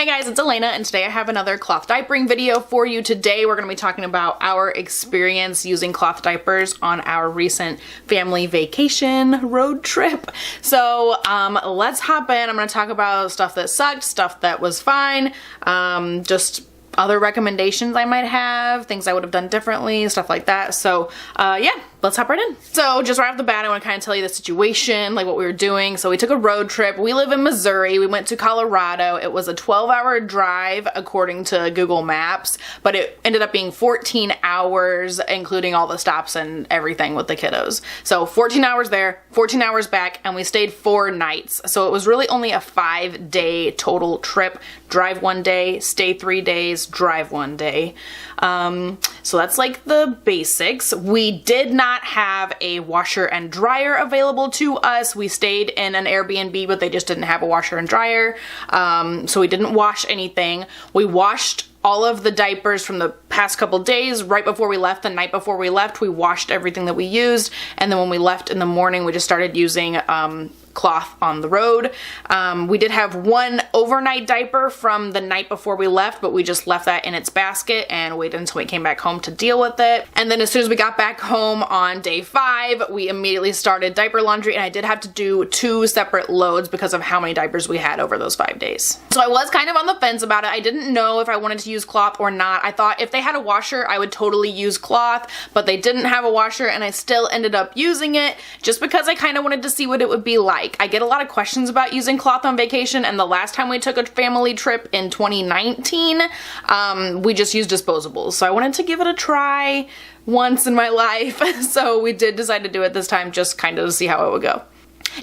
guys, it's Elena, and today I have another cloth diapering video for you. Today we're going to be talking about our experience using cloth diapers on our recent family vacation road trip. So let's hop in. I'm going to talk about stuff that sucked, stuff that was fine, just other recommendations I might have, things I would have done differently, stuff like that. So yeah, let's hop right in. So just right off the bat, I want to kind of tell you the situation, like what we were doing. So we took a road trip. We live in Missouri. We went to Colorado. It was a 12-hour drive according to Google Maps, but it ended up being 14 hours, including all the stops and everything with the kiddos. So 14 hours there, 14 hours back, and we stayed 4 nights. So it was really only a 5-day total trip. Drive 1 day, stay 3 days, drive 1 day. So that's like the basics. We did not have a washer and dryer available to us. We stayed in an Airbnb, but they just didn't have a washer and dryer. So we didn't wash anything. We washed all of the diapers from the past couple days right before we left. The night before we left, we washed everything that we used. And then when we left in the morning, we just started using cloth on the road. We did have one overnight diaper from the night before we left, but we just left that in its basket and waited until we came back home to deal with it. And then as soon as we got back home on day 5, we immediately started diaper laundry, and I did have to do 2 separate loads because of how many diapers we had over those 5 days. So I was kind of on the fence about it. I didn't know if I wanted to use cloth or not. I thought if they had a washer, I would totally use cloth, but they didn't have a washer, and I still ended up using it just because I kind of wanted to see what it would be like. I get a lot of questions about using cloth on vacation, and the last time we took a family trip in 2019, we just used disposables. So I wanted to give it a try once in my life. So we did decide to do it this time, just kind of to see how it would go.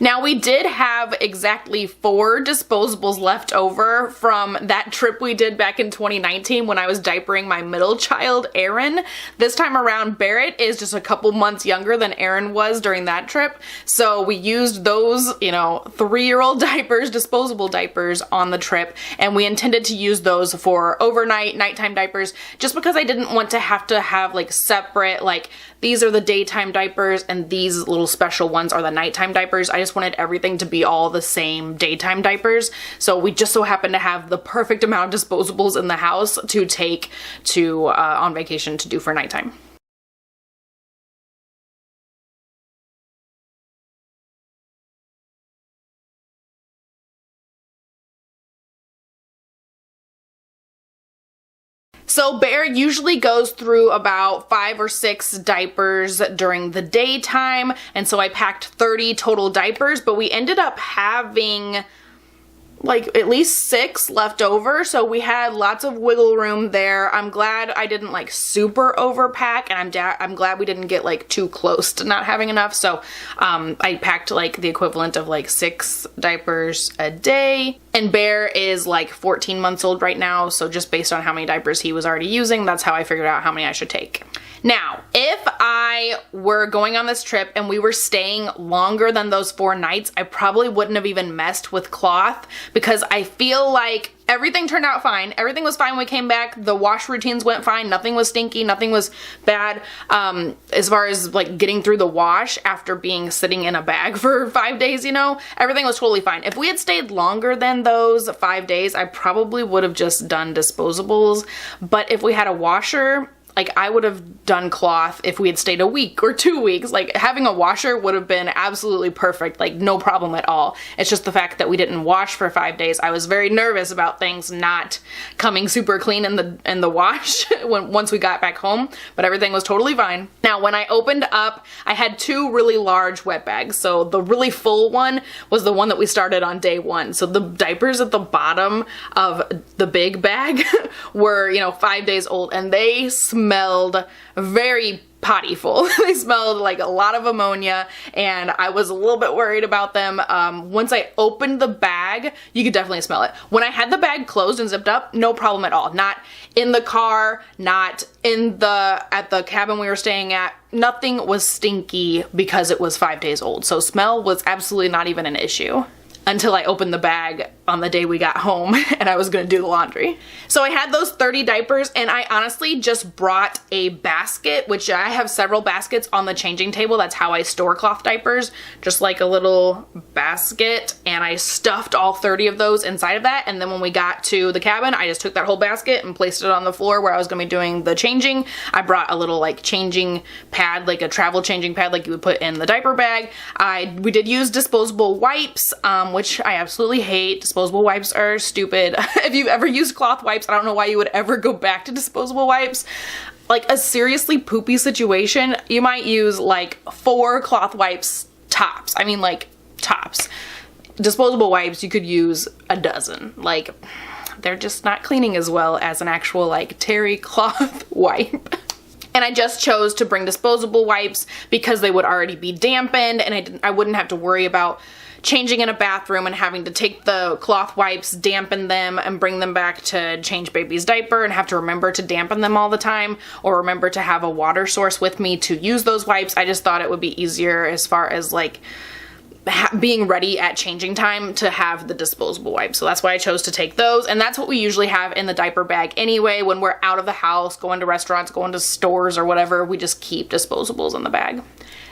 Now, we did have exactly 4 disposables left over from that trip we did back in 2019 when I was diapering my middle child, Aaron. This time around, Barrett is just a couple months younger than Aaron was during that trip. So we used those, 3-year-old diapers, disposable diapers on the trip, and we intended to use those for overnight, nighttime diapers, just because I didn't want to have like separate, like these are the daytime diapers and these little special ones are the nighttime diapers. I just wanted everything to be all the same daytime diapers. So we just so happened to have the perfect amount of disposables in the house to take to on vacation to do for nighttime. So Bear usually goes through about 5 or 6 diapers during the daytime, and so I packed 30 total diapers, but we ended up having like at least 6 left over, so we had lots of wiggle room there. I'm glad I didn't like super overpack, and I'm glad we didn't get like too close to not having enough. So I packed like the equivalent of like 6 diapers a day. And Bear is like 14 months old right now, so just based on how many diapers he was already using, that's how I figured out how many I should take. Now, if I were going on this trip and we were staying longer than those 4 nights, I probably wouldn't have even messed with cloth, because I feel like everything turned out fine. Everything was fine when we came back. The wash routines went fine. Nothing was stinky. Nothing was bad. As far as like getting through the wash after being sitting in a bag for 5 days, everything was totally fine. If we had stayed longer than those 5 days, I probably would have just done disposables. But if we had a washer, like I would have done cloth if we had stayed a week or 2 weeks. Like having a washer would have been absolutely perfect, like no problem at all. It's just the fact that we didn't wash for 5 days. I was very nervous about things not coming super clean in the wash once we got back home, but everything was totally fine. Now, when I opened up, I had 2 really large wet bags. So the really full one was the one that we started on day 1. So the diapers at the bottom of the big bag were, 5 days old, and they smelled very potty full. They smelled like a lot of ammonia, and I was a little bit worried about them. Once I opened the bag, you could definitely smell it. When I had the bag closed and zipped up, no problem at all. Not in the car, not at the cabin we were staying at. Nothing was stinky because it was 5 days old. So smell was absolutely not even an issue until I opened the bag on the day we got home and I was gonna do the laundry. So I had those 30 diapers, and I honestly just brought a basket, which I have several baskets on the changing table. That's how I store cloth diapers, just like a little basket, and I stuffed all 30 of those inside of that. And then when we got to the cabin, I just took that whole basket and placed it on the floor where I was gonna be doing the changing. I brought a little like changing pad, like a travel changing pad like you would put in the diaper bag. We did use disposable wipes, which I absolutely hate. Disposable wipes are stupid. If you've ever used cloth wipes, I don't know why you would ever go back to disposable wipes. Like a seriously poopy situation, you might use like 4 cloth wipes tops. I mean, like tops. Disposable wipes, you could use a dozen. Like, they're just not cleaning as well as an actual like terry cloth wipe. And I just chose to bring disposable wipes because they would already be dampened, and I wouldn't have to worry about changing in a bathroom and having to take the cloth wipes, dampen them, and bring them back to change baby's diaper and have to remember to dampen them all the time, or remember to have a water source with me to use those wipes. I just thought it would be easier as far as like being ready at changing time to have the disposable wipes. So that's why I chose to take those, and that's what we usually have in the diaper bag anyway. When we're out of the house, going to restaurants, going to stores or whatever, we just keep disposables in the bag.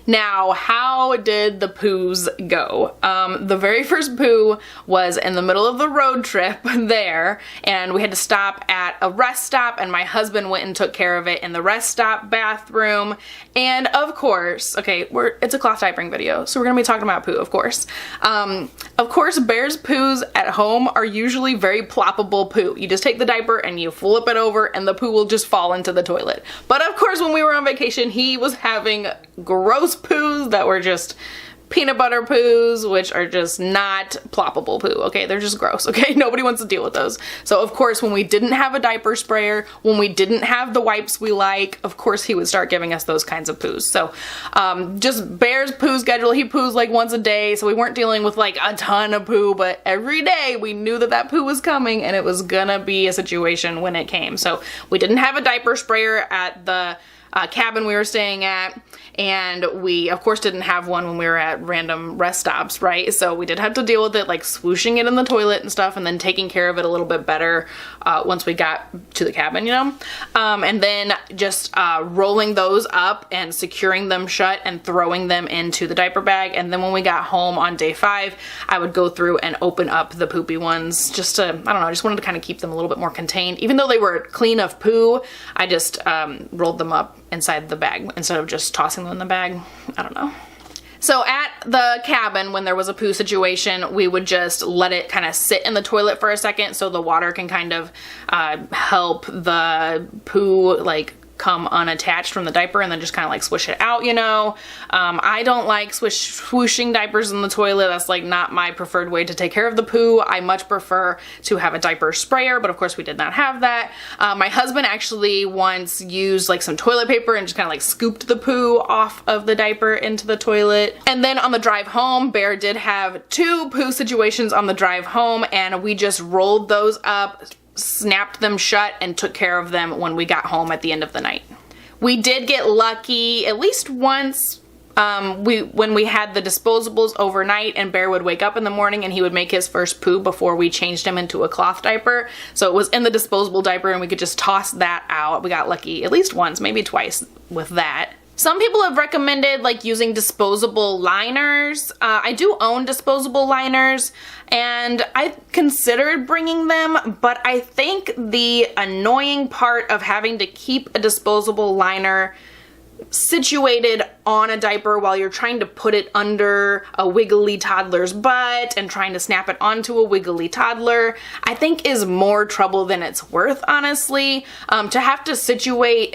Now, how did the poos go? The very first poo was in the middle of the road trip there, and we had to stop at a rest stop, and my husband went and took care of it in the rest stop bathroom. And of course, okay, it's a cloth diapering video, so we're gonna be talking about poo, of course. Of course, Bear's poos at home are usually very ploppable poo. You just take the diaper and you flip it over and the poo will just fall into the toilet. But of course, when we were on vacation, he was having gross poos that were just peanut butter poos, which are just not ploppable poo, okay? They're just gross, okay? Nobody wants to deal with those. So of course, when we didn't have a diaper sprayer, when we didn't have the wipes we like, of course he would start giving us those kinds of poos. So just Bear's poo schedule, he poos like once a day, so we weren't dealing with like a ton of poo, but every day we knew that that poo was coming and it was gonna be a situation when it came. So we didn't have a diaper sprayer at the cabin we were staying at, and we of course didn't have one when we were at random rest stops, right? So we did have to deal with it, like swooshing it in the toilet and stuff, and then taking care of it a little bit better once we got to the cabin, you know? And then just rolling those up and securing them shut and throwing them into the diaper bag. And then when we got home on day 5, I would go through and open up the poopy ones just to, I don't know, I just wanted to kind of keep them a little bit more contained. Even though they were clean of poo, I just rolled them up inside the bag instead of just tossing them in the bag. I don't know. So at the cabin, when there was a poo situation, we would just let it kind of sit in the toilet for a second so the water can kind of help the poo like come unattached from the diaper, and then just kind of like swish it out, you know. I don't like swooshing diapers in the toilet. That's like not my preferred way to take care of the poo. I much prefer to have a diaper sprayer, but of course we did not have that. My husband actually once used like some toilet paper and just kind of like scooped the poo off of the diaper into the toilet. And then on the drive home, Bear did have 2 poo situations on the drive home, and we just rolled those up, snapped them shut, and took care of them when we got home at the end of the night. We did get lucky at least once when we had the disposables overnight, and Bear would wake up in the morning and he would make his first poo before we changed him into a cloth diaper. So it was in the disposable diaper and we could just toss that out. We got lucky at least once, maybe twice with that. Some people have recommended like using disposable liners. I do own disposable liners and I considered bringing them, but I think the annoying part of having to keep a disposable liner situated on a diaper while you're trying to put it under a wiggly toddler's butt and trying to snap it onto a wiggly toddler, I think is more trouble than it's worth, honestly. To have to situate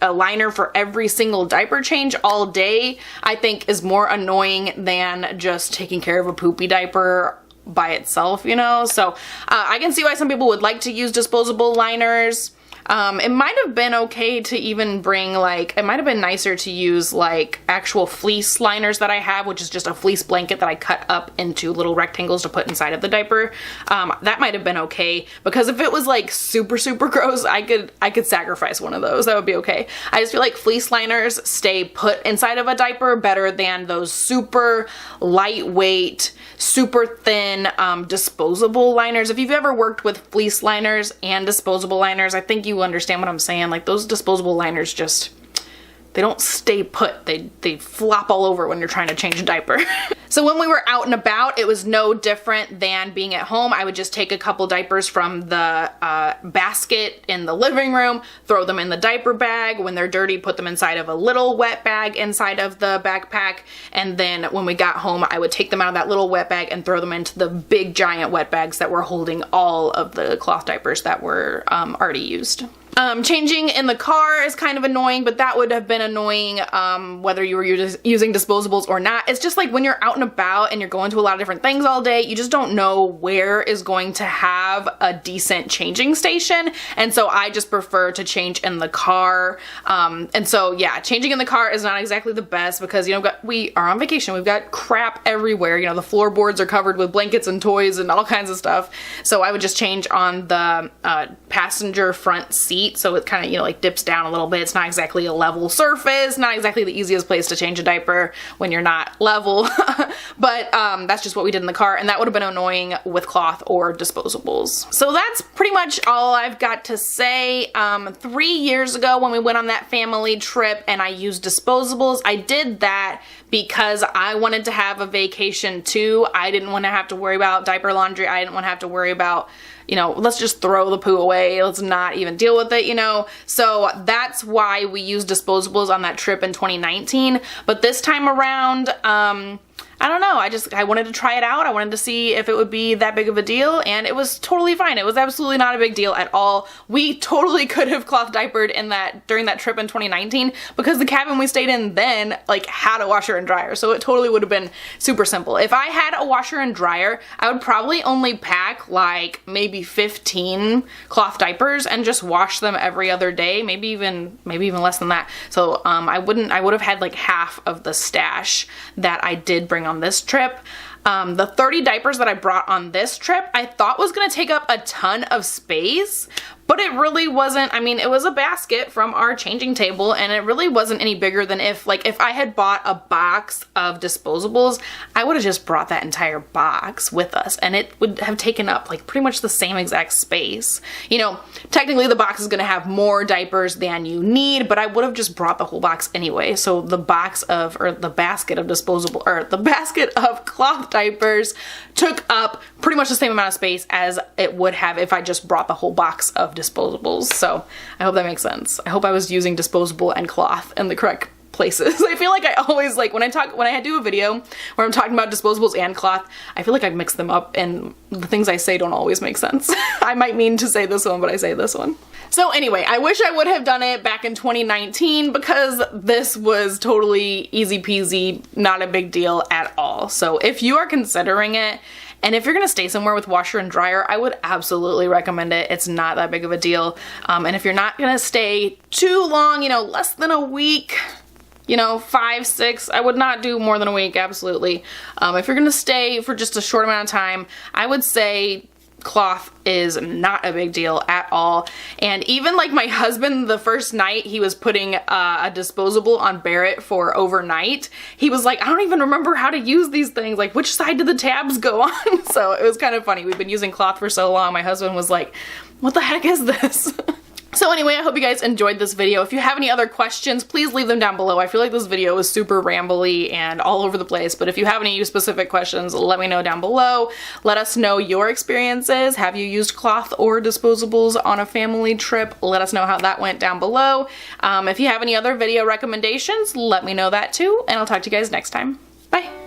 a liner for every single diaper change all day, I think is more annoying than just taking care of a poopy diaper by itself, you know? So I can see why some people would like to use disposable liners. It might have been okay to even bring like, it might have been nicer to use like actual fleece liners that I have, which is just a fleece blanket that I cut up into little rectangles to put inside of the diaper. That might have been okay, because if it was like super gross, I could sacrifice one of those. That would be okay. I just feel like fleece liners stay put inside of a diaper better than those super lightweight, super thin disposable liners. If you've ever worked with fleece liners and disposable liners, I think you understand what I'm saying. Like those disposable liners just, they don't stay put. They flop all over when you're trying to change a diaper. So when we were out and about, it was no different than being at home. I would just take a couple diapers from the basket in the living room, throw them in the diaper bag. When they're dirty, put them inside of a little wet bag inside of the backpack. And then when we got home, I would take them out of that little wet bag and throw them into the big giant wet bags that were holding all of the cloth diapers that were already used. Changing in the car is kind of annoying, but that would have been annoying whether you were using disposables or not. It's just like when you're out and about and you're going to a lot of different things all day, you just don't know where is going to have a decent changing station. And so I just prefer to change in the car. And so yeah, changing in the car is not exactly the best because, you know, we are on vacation. We've got crap everywhere. You know, the floorboards are covered with blankets and toys and all kinds of stuff. So I would just change on the passenger front seat. So it kind of, you know, like dips down a little bit. It's not exactly a level surface, not exactly the easiest place to change a diaper when you're not level, but that's just what we did in the car, and that would have been annoying with cloth or disposables. So that's pretty much all I've got to say. 3 years ago when we went on that family trip and I used disposables, I did that because I wanted to have a vacation too. I didn't want to have to worry about diaper laundry. I didn't want to have to worry about, you know, let's just throw the poo away. Let's not even deal with it, you know? So that's why we used disposables on that trip in 2019. But this time around, I don't know, I wanted to try it out. I wanted to see if it would be that big of a deal, and it was totally fine. It was absolutely not a big deal at all. We totally could have cloth diapered during that trip in 2019 because the cabin we stayed in then like had a washer and dryer, so it totally would have been super simple. If I had a washer and dryer, I would probably only pack like maybe 15 cloth diapers and just wash them every other day, maybe even less than that. So I would have had like half of the stash that I did bring on this trip. The 30 diapers that I brought on this trip, I thought was gonna take up a ton of space, but it really wasn't. I mean, it was a basket from our changing table, and it really wasn't any bigger than if I had bought a box of disposables, I would have just brought that entire box with us, and it would have taken up like pretty much the same exact space. You know, technically the box is gonna have more diapers than you need, but I would have just brought the whole box anyway. So the basket of cloth diapers took up pretty much the same amount of space as it would have if I just brought the whole box of disposables. So I hope that makes sense. I hope I was using disposable and cloth in the correct places. I feel like I always, like when I do a video where I'm talking about disposables and cloth, I feel like I mix them up and the things I say don't always make sense. I might mean to say this one, but I say this one. So anyway, I wish I would have done it back in 2019 because this was totally easy peasy, not a big deal at all. So if you are considering it, and if you're gonna stay somewhere with washer and dryer, I would absolutely recommend it. It's not that big of a deal. And if you're not gonna stay too long, you know, less than a week, you know, 5, 6, I would not do more than a week, absolutely. If you're gonna stay for just a short amount of time, I would say cloth is not a big deal at all. And even like my husband, the first night he was putting a disposable on Barrett for overnight, he was like, I don't even remember how to use these things. Like, which side do the tabs go on? So it was kind of funny. We've been using cloth for so long. My husband was like, what the heck is this? So anyway, I hope you guys enjoyed this video. If you have any other questions, please leave them down below. I feel like this video was super rambly and all over the place, but if you have any specific questions, let me know down below. Let us know your experiences. Have you used cloth or disposables on a family trip? Let us know how that went down below. If you have any other video recommendations, let me know that too, and I'll talk to you guys next time. Bye!